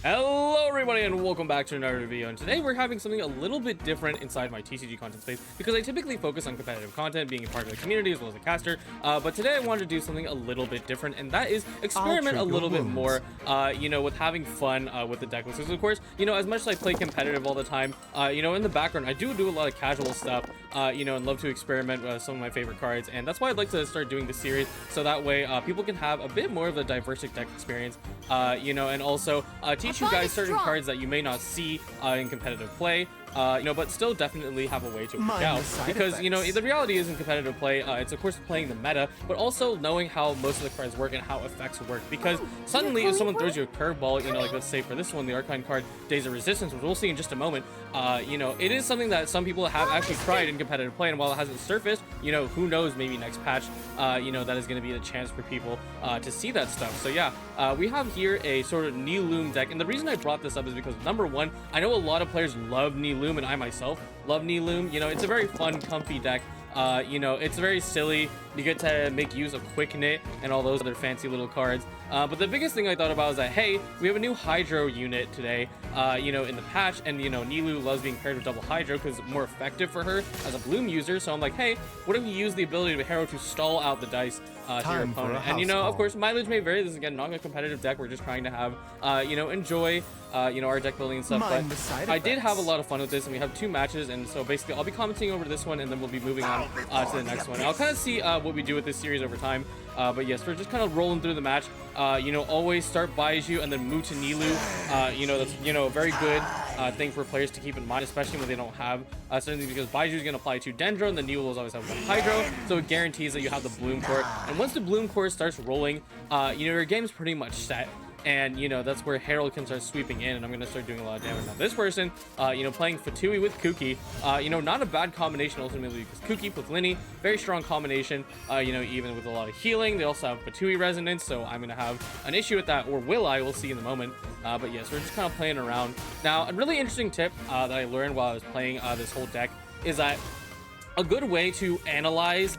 Hello everybody and welcome back to another video, and today we're having something a little bit different inside my TCG content space because I typically focus on competitive content, being a part of the community as well as a caster, but today I wanted to do something a little bit different, and that is experiment a little bit more, with having fun with the deck lists. Because of course, as much as I play competitive all the time, in the background I do a lot of casual stuff, and love to experiment with some of my favorite cards, and that's why I'd like to start doing this series, so that way people can have a bit more of a diverse deck experience, and also teach you guys certain cards that you may not see in competitive play, but still definitely have a way to work out. Because, the reality is in competitive play, it's of course playing the meta, but also knowing how most of the cards work and how effects work. Because suddenly if someone throws you a curveball, like let's say for this one, the Arcane card, Days of Resistance, which we'll see in just a moment, it is something that some people have actually tried in competitive play, and while it hasn't surfaced, who knows, maybe next patch, that is going to be a chance for people to see that stuff. So yeah, we have here a sort of Nilou deck, and the reason I brought this up is because number one, I know a lot of players love Nilou, and I myself love Nilou. It's a very fun, comfy deck. It's very silly. You get to make use of Quick Knit and all those other fancy little cards. But the biggest thing I thought about is that, hey, we have a new Hydro unit today, in the patch, and, Nilou loves being paired with double Hydro because it's more effective for her as a Bloom user. So I'm like, hey, what if you use the ability of a Herald to stall out the dice to your opponent? And, of course, mileage may vary. This is, again, not a competitive deck. We're just trying to have, enjoy, our deck building and stuff. But I did have a lot of fun with this, and we have two matches. And so basically, I'll be commenting over this one, and then we'll be moving on to the next one. I'll kind of see what we do with this series over time. But yes, we're just kind of rolling through the match. Always start Baizhu and then move to Nilou. That's, a very good thing for players to keep in mind, especially when they don't have certain things, because Baizhu is going to apply to Dendro, and the Nilou will always have one Hydro, so it guarantees that you have the Bloom Court. And once the Bloom Court starts rolling, your game's pretty much set. And, that's where Herald can start sweeping in, and I'm going to start doing a lot of damage. Now, this person, playing Fatui with Kuki, not a bad combination ultimately, because Kuki with Linny, very strong combination, even with a lot of healing. They also have Fatui Resonance, so I'm going to have an issue with that, or will I? We'll see in a moment. But yes, we're just kind of playing around. Now, a really interesting tip that I learned while I was playing this whole deck is that a good way to analyze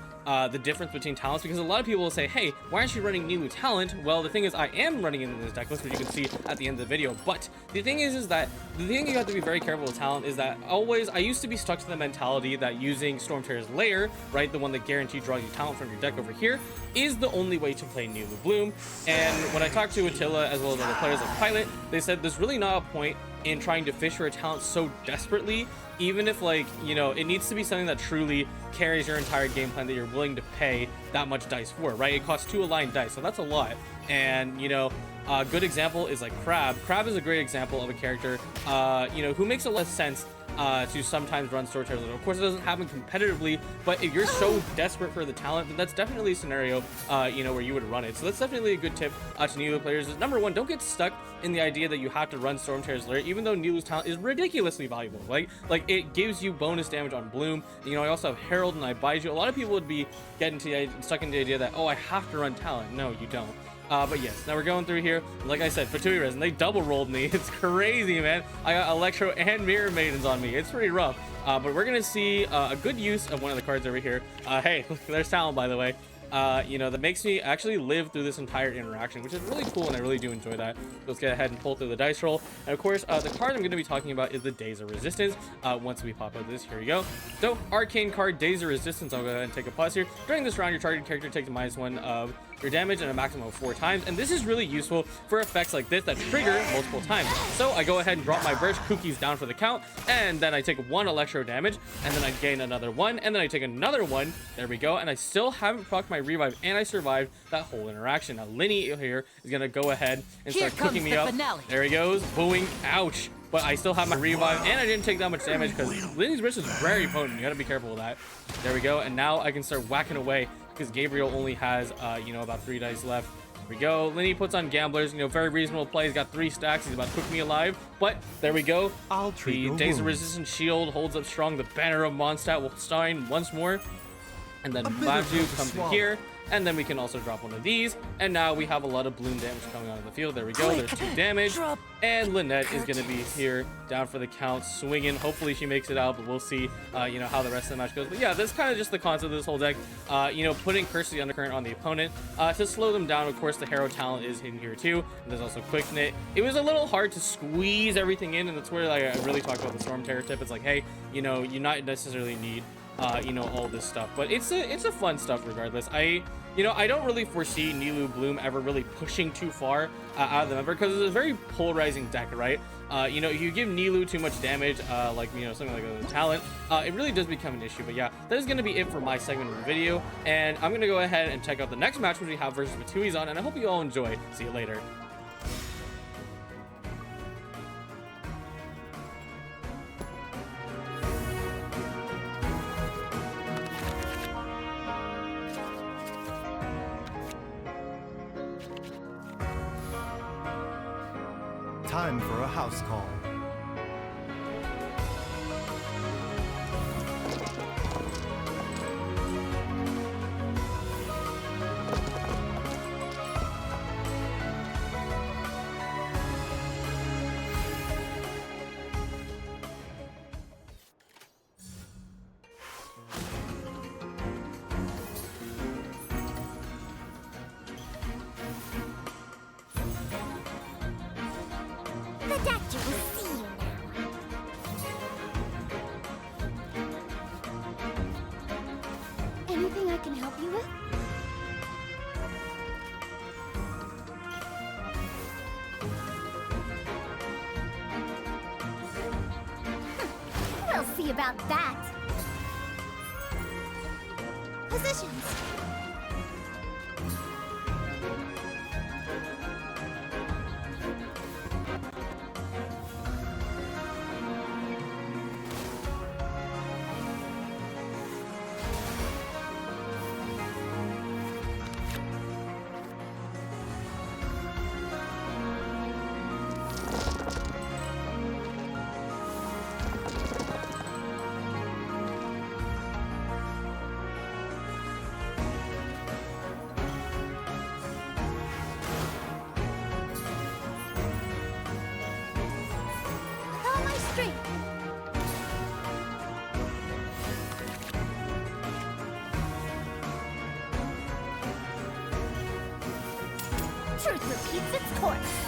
the difference between talents, because a lot of people will say, hey, why aren't you running Nilou talent? Well, the thing is, I am running in this deck list, which you can see at the end of the video. But the thing is that the thing you have to be very careful with talent is that I used to be stuck to the mentality that using Storm Terror's Lair, right, the one that guaranteed drawing you talent from your deck over here, is the only way to play Nilou Bloom. And when I talked to Attila as well as other players like Pilot, they said there's really not a point in trying to fish for a talent so desperately, even if, it needs to be something that truly carries your entire game plan that you're willing to pay that much dice for, right? It costs 2 aligned dice, so that's a lot. And, a good example is like Crab. Crab is a great example of a character, who makes a lot of sense to sometimes run Storm Terrors. Of course, it doesn't happen competitively, but if you're so desperate for the talent, then that's definitely a scenario, where you would run it. So that's definitely a good tip to Nilou players. Is number one, don't get stuck in the idea that you have to run Storm Terror's Lair, even though Nilou's talent is ridiculously valuable. Like it gives you bonus damage on Bloom. I also have Herald and I Baizhu. A lot of people would be stuck in the idea that, oh, I have to run talent. No, you don't. But yes, now we're going through here. Like I said, Fatui Res, and they double rolled me. It's crazy, man. I got Electro and Mirror Maidens on me. It's pretty rough. But we're going to see a good use of one of the cards over here. Hey, there's talent, by the way. That makes me actually live through this entire interaction, which is really cool, and I really do enjoy that. So let's get ahead and pull through the dice roll. And of course, the card I'm going to be talking about is the Days of Resistance. Once we pop out this, here we go. So, Arcane card, Days of Resistance. I'll go ahead and take a pause here. During this round, your target character takes -1 of your damage and a maximum of 4 times, and this is really useful for effects like this that trigger multiple times. So I go ahead and drop my Burst Cookies down for the count, and then I take 1 electro damage, and then I gain another 1, and then I take another 1. There we go, and I still haven't procced my revive, and I survived that whole interaction. Now Linny here is gonna go ahead and start cooking me up. There he goes, booing, ouch. But I still have my revive, and I didn't take that much damage because Linny's wrist is very potent. You gotta be careful with that. There we go, and now I can start whacking away because Gabriel only has, about 3 dice left. There we go. Linny puts on Gamblers, very reasonable play. He's got 3 stacks. He's about to cook me alive, but there we go. The Days of Resistance shield holds up strong. The Banner of Mondstadt will shine once more. And then Baizhu comes in here, and then we can also drop one of these, and now we have a lot of bloom damage coming out of the field. There we go. There's 2 damage, and Lynette is going to be here down for the count, swinging. Hopefully she makes it out, but we'll see, you know, how the rest of the match goes. But yeah, that's kind of just the concept of this whole deck. You know, putting Curse of the Undercurrent on the opponent to slow them down. Of course, the Herald talent is in here too. And there's also Quick Knit. It was a little hard to squeeze everything in, and that's where, like, I really talk about the Storm Terror tip. It's like, hey, you know, you not necessarily need you know, all this stuff, but it's a fun stuff regardless. You know, I don't really foresee Nilou Bloom ever really pushing too far out of the member, because it's a very polarizing deck, right? You know, if you give Nilou too much damage, like, you know, something like a talent, it really does become an issue. But yeah, that is going to be it for my segment of the video, and I'm going to go ahead and check out the next match, which we have versus Batuizon, and I hope you all enjoy. See you later. Time for a house call. The doctor will see you now. Anything I can help you with? We'll see about that. Positions. Truth repeats its course.